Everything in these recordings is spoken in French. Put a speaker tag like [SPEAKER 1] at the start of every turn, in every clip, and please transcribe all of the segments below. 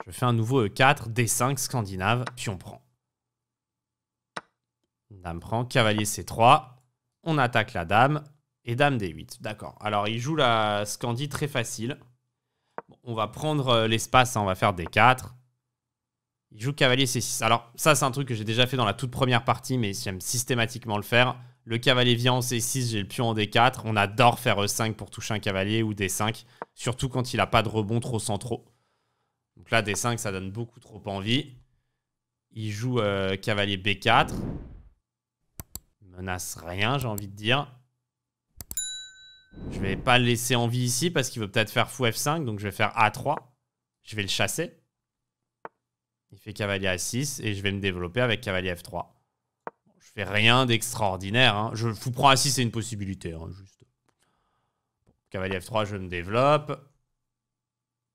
[SPEAKER 1] Je fais un nouveau E4, D5, Scandinave, pion prend. Dame prend, cavalier C3. On attaque la dame et dame D8. D'accord. Alors, il joue la Scandi très facile. Bon, on va prendre l'espace, hein, on va faire D4. Il joue cavalier C6. Alors, ça, c'est un truc que j'ai déjà fait dans la toute première partie, mais j'aime systématiquement le faire. Le cavalier vient en C6, j'ai le pion en D4. On adore faire E5 pour toucher un cavalier ou D5, surtout quand il n'a pas de rebond trop centraux. Donc là, D5, ça donne beaucoup trop envie. Il joue cavalier B4. Il menace rien, j'ai envie de dire. Je vais pas le laisser en vie ici parce qu'il veut peut-être faire fou F5, donc je vais faire A3. Je vais le chasser. Il fait cavalier A6 et je vais me développer avec cavalier F3. Je fais rien d'extraordinaire. Hein. Fou prend A6, c'est une possibilité. Hein, juste. Cavalier F3, je me développe.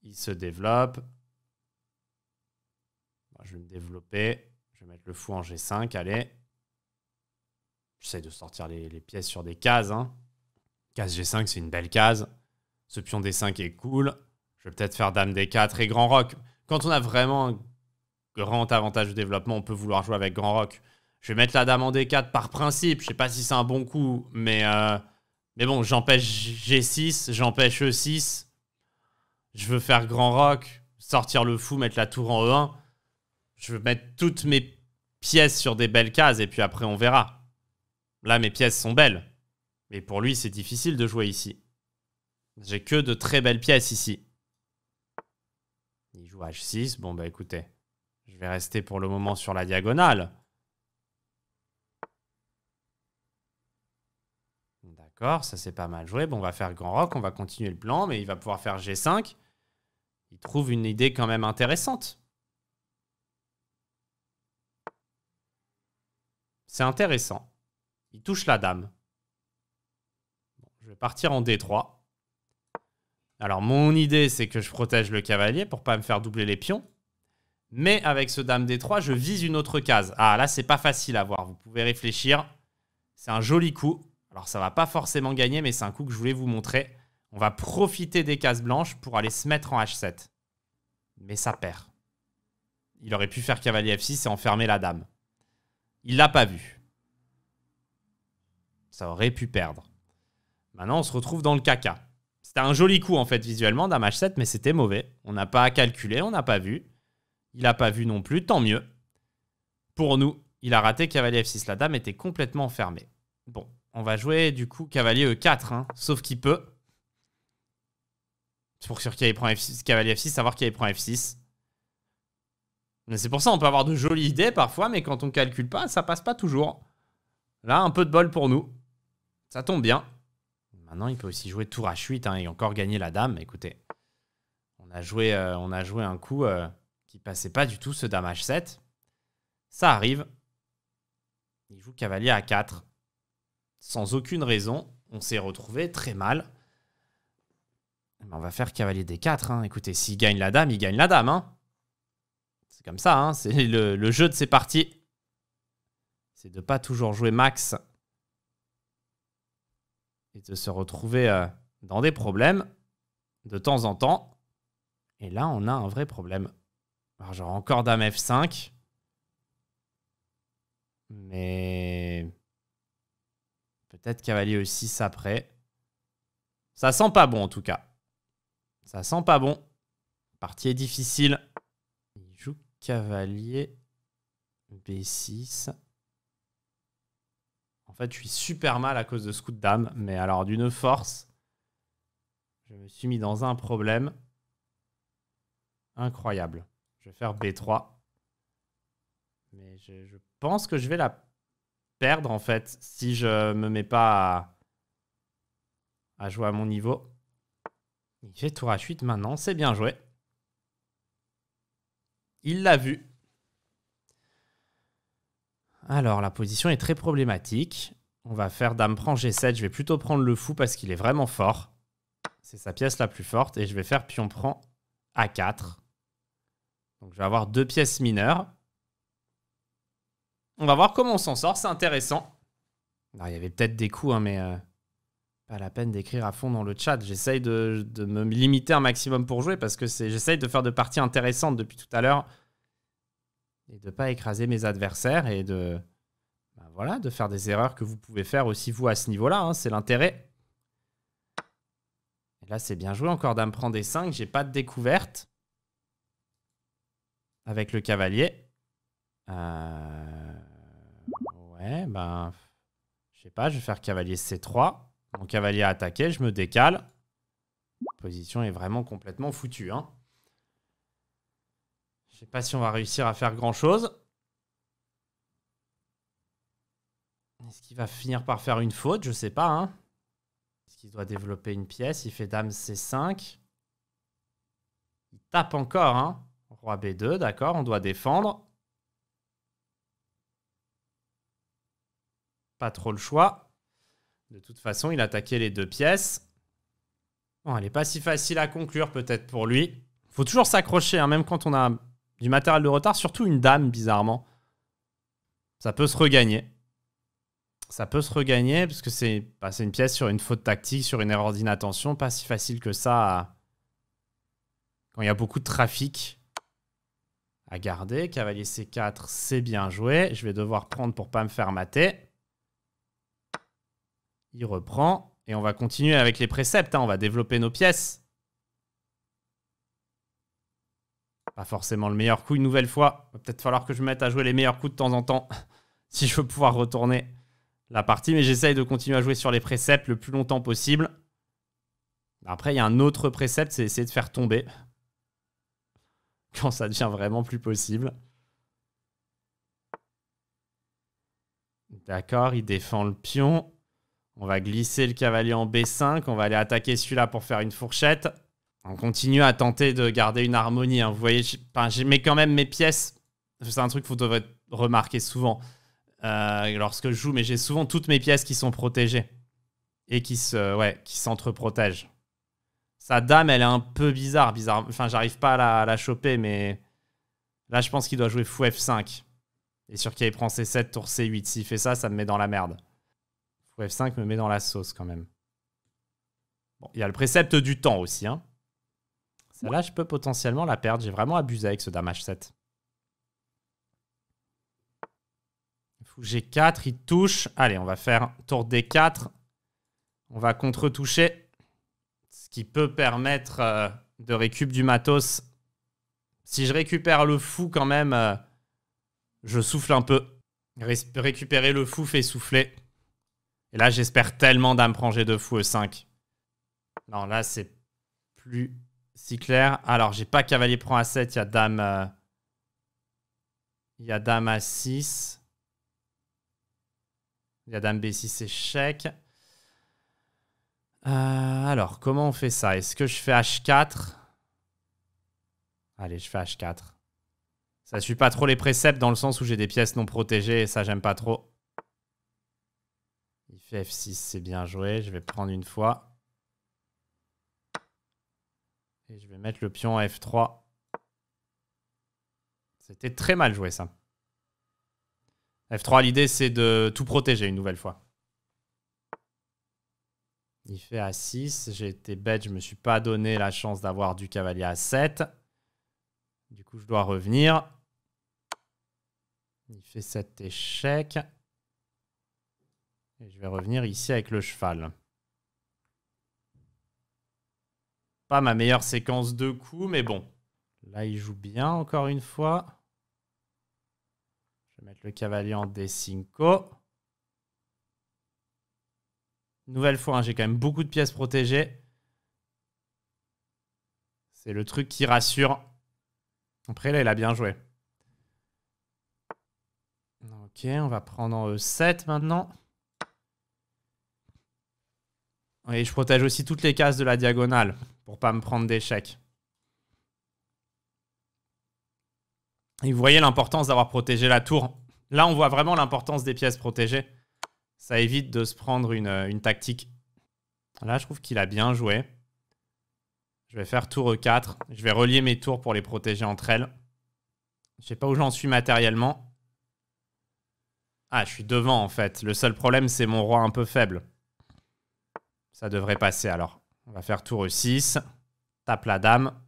[SPEAKER 1] Il se développe. Je vais me développer. Je vais mettre le fou en G5. Allez. J'essaie de sortir les pièces sur des cases. Hein. Case G5, c'est une belle case. Ce pion D5 est cool. Je vais peut-être faire dame D4 et grand roc. Quand on a vraiment un grand avantage de développement, on peut vouloir jouer avec grand roc. Je vais mettre la dame en D4 par principe. Je sais pas si c'est un bon coup, mais bon, j'empêche G6, j'empêche E6. Je veux faire grand roc, sortir le fou, mettre la tour en E1. Je veux mettre toutes mes pièces sur des belles cases et puis après on verra. Là, mes pièces sont belles. Mais pour lui, c'est difficile de jouer ici. J'ai que de très belles pièces ici. Il joue H6. Bon, bah écoutez, je vais rester pour le moment sur la diagonale. D'accord, ça c'est pas mal joué. Bon, on va faire grand roc, on va continuer le plan, mais il va pouvoir faire G5. Il trouve une idée quand même intéressante. C'est intéressant. Il touche la dame. Bon, je vais partir en D3. Alors, mon idée, c'est que je protège le cavalier pour pas me faire doubler les pions. Mais avec ce dame D3, je vise une autre case. Ah, là, c'est pas facile à voir. Vous pouvez réfléchir. C'est un joli coup. Alors, ça va pas forcément gagner, mais c'est un coup que je voulais vous montrer. On va profiter des cases blanches pour aller se mettre en H7. Mais ça perd. Il aurait pu faire cavalier F6 et enfermer la dame. Il l'a pas vu. Ça aurait pu perdre. Maintenant, on se retrouve dans le caca. C'était un joli coup, en fait, visuellement, dame H7, mais c'était mauvais. On n'a pas à calculer, on n'a pas vu. Il n'a pas vu non plus, tant mieux. Pour nous, il a raté cavalier F6. La dame était complètement enfermée. Bon, on va jouer, du coup, cavalier E4, hein, sauf qu'il peut. C'est pour sûr qu'il prend F6, cavalier F6, savoir qu'il prend F6. Mais c'est pour ça on peut avoir de jolies idées parfois, mais quand on calcule pas, ça passe pas toujours. Là, un peu de bol pour nous. Ça tombe bien. Maintenant, il peut aussi jouer tour H8 hein, et encore gagner la dame. Écoutez, on a joué un coup qui passait pas du tout, ce dame H7. Ça arrive. Il joue cavalier A4. Sans aucune raison. On s'est retrouvé très mal. On va faire cavalier D4. Hein. Écoutez, s'il gagne la dame, il gagne la dame. Hein. C'est comme ça. Hein. C'est le jeu de ces parties. C'est de ne pas toujours jouer max. Et de se retrouver dans des problèmes de temps en temps. Et là, on a un vrai problème. Alors, j'aurai encore dame F5. Mais peut-être cavalier E6 après. Ça sent pas bon en tout cas. Ça sent pas bon. Partie est difficile. Il joue cavalier B6. En fait, je suis super mal à cause de ce coup de dame. Mais alors, d'une force, je me suis mis dans un problème incroyable. Je vais faire B3. Mais je pense que je vais la perdre, en fait, si je me mets pas à jouer à mon niveau. Il fait tour H8 maintenant. C'est bien joué. Il l'a vu. Alors, la position est très problématique. On va faire dame prend G7. Je vais plutôt prendre le fou parce qu'il est vraiment fort. C'est sa pièce la plus forte. Et je vais faire pion prend A4. Donc, je vais avoir deux pièces mineures. On va voir comment on s'en sort. C'est intéressant. Alors, il y avait peut-être des coups, hein, mais Pas la peine d'écrire à fond dans le chat. J'essaye de me limiter un maximum pour jouer parce que j'essaye de faire de parties intéressantes depuis tout à l'heure et de ne pas écraser mes adversaires et de faire des erreurs que vous pouvez faire aussi vous à ce niveau-là. Hein, c'est l'intérêt. Et là, c'est bien joué. Encore dame prend des 5. J'ai pas de découverte avec le cavalier. Ouais, ben... Je sais pas, je vais faire cavalier C3. Mon cavalier a attaqué, je me décale. La position est vraiment complètement foutue. Hein. Je sais pas si on va réussir à faire grand-chose. Est-ce qu'il va finir par faire une faute? Je sais pas. Hein. Est-ce qu'il doit développer une pièce? Il fait dame C5. Il tape encore. Hein. Roi B2, d'accord, on doit défendre. Pas trop le choix. De toute façon, il attaquait les 2 pièces. Bon, elle n'est pas si facile à conclure peut-être pour lui. Il faut toujours s'accrocher, hein, même quand on a du matériel de retard. Surtout une dame, bizarrement. Ça peut se regagner. Ça peut se regagner parce que c'est une pièce sur une faute tactique, sur une erreur d'inattention. Pas si facile que ça quand il y a beaucoup de trafic à garder. Cavalier C4, c'est bien joué. Je vais devoir prendre pour ne pas me faire mater. Il reprend. Et on va continuer avec les préceptes. Hein. On va développer nos pièces. Pas forcément le meilleur coup une nouvelle fois. Il va peut-être falloir que je me mette à jouer les meilleurs coups de temps en temps. Si je veux pouvoir retourner la partie. Mais j'essaye de continuer à jouer sur les préceptes le plus longtemps possible. Après, il y a un autre précepte. C'est essayer de faire tomber. Quand ça devient vraiment plus possible. D'accord, il défend le pion. On va glisser le cavalier en B5. On va aller attaquer celui-là pour faire une fourchette. On continue à tenter de garder une harmonie. Hein. Vous voyez, je mets quand même mes pièces. C'est un truc que vous devrez remarquer souvent lorsque je joue. Mais j'ai souvent toutes mes pièces qui sont protégées. Et qui s'entre-protègent. Sa dame, elle est un peu bizarre. Enfin, j'arrive pas à la choper. Mais là, je pense qu'il doit jouer fou F5. Et sur qui il prend C7, tour C8. S'il fait ça, ça me met dans la merde. F5 me met dans la sauce quand même. Bon, il y a le précepte du temps aussi. Hein. Celle-là, je peux potentiellement la perdre. J'ai vraiment abusé avec ce dame H7. Fou G4, il touche. Allez, on va faire tour D4. On va contre-toucher. Ce qui peut permettre de récup du matos. Si je récupère le fou quand même, je souffle un peu. Récupérer le fou fait souffler. Et là, j'espère tellement dame prend G2 fou E5. Non, là, c'est plus si clair. Alors, j'ai pas cavalier prend A7. Il y a dame... il y a dame A6. Il y a dame B6 échec. Alors, comment on fait ça? Est-ce que je fais H4? Allez, je fais H4. Ça suit pas trop les préceptes dans le sens où j'ai des pièces non protégées et ça, j'aime pas trop. Il fait F6, c'est bien joué. Je vais prendre une fois. Et je vais mettre le pion à F3. C'était très mal joué, ça. F3, l'idée, c'est de tout protéger une nouvelle fois. Il fait A6. J'ai été bête, je ne me suis pas donné la chance d'avoir du cavalier A7. Du coup, je dois revenir. Il fait 7 échecs. Et je vais revenir ici avec le cheval. Pas ma meilleure séquence de coups, mais bon. Là, il joue bien encore une fois. Je vais mettre le cavalier en D5. Nouvelle fois, hein, j'ai quand même beaucoup de pièces protégées. C'est le truc qui rassure. Après, là, il a bien joué. Ok, on va prendre en E7 maintenant. Et je protège aussi toutes les cases de la diagonale pour pas me prendre d'échecs. Et vous voyez l'importance d'avoir protégé la tour. Là, on voit vraiment l'importance des pièces protégées. Ça évite de se prendre une tactique. Là, je trouve qu'il a bien joué. Je vais faire tour E4. Je vais relier mes tours pour les protéger entre elles. Je sais pas où j'en suis matériellement. Ah, je suis devant en fait. Le seul problème, c'est mon roi un peu faible. Ça devrait passer alors. On va faire tour E6. Tape la dame.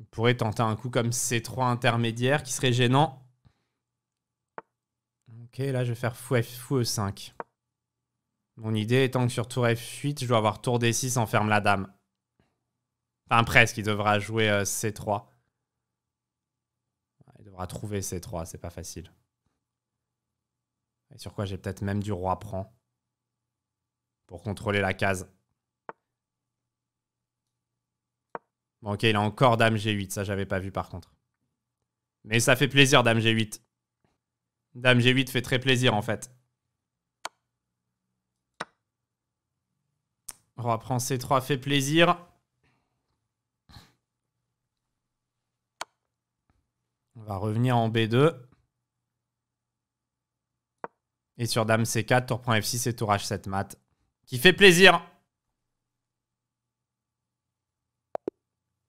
[SPEAKER 1] On pourrait tenter un coup comme C3 intermédiaire qui serait gênant. Ok, là je vais faire fou E5. Mon idée étant que sur tour F8, je dois avoir tour D6 enferme la dame. Enfin presque, il devra jouer C3. Il devra trouver C3, c'est pas facile. Et sur quoi j'ai peut-être même du roi prend. Pour contrôler la case. Bon, ok, il a encore dame G8. Ça, j'avais pas vu par contre. Mais ça fait plaisir, dame G8. Dame G8 fait très plaisir en fait. Roi prend C3 fait plaisir. On va revenir en B2. Et sur dame C4, tour prend F6 et tour H7 mat. Qui fait plaisir.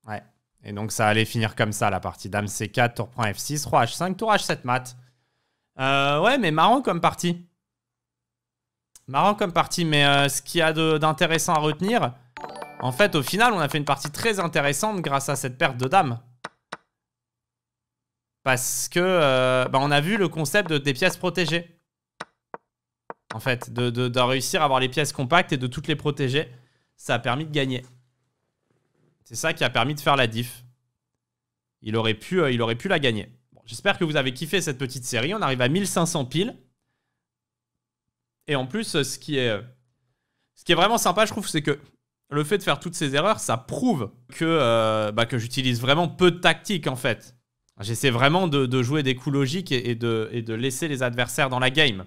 [SPEAKER 1] Ouais. Et donc ça allait finir comme ça la partie. Dame C4, tour prend F6, roi H5, tour H7 mat. Ouais, mais marrant comme partie. Marrant comme partie, mais ce qu'il y a d'intéressant à retenir, en fait, au final, on a fait une partie très intéressante grâce à cette perte de dame. Parce que on a vu le concept des pièces protégées. En fait, de réussir à avoir les pièces compactes et de toutes les protéger. Ça a permis de gagner. C'est ça qui a permis de faire la diff. Il aurait pu la gagner. Bon, j'espère que vous avez kiffé cette petite série. On arrive à 1500 piles. Et en plus, ce qui est vraiment sympa, je trouve, c'est que le fait de faire toutes ces erreurs, ça prouve que j'utilise vraiment peu de tactique, en fait. J'essaie vraiment de jouer des coups logiques et de laisser les adversaires dans la game.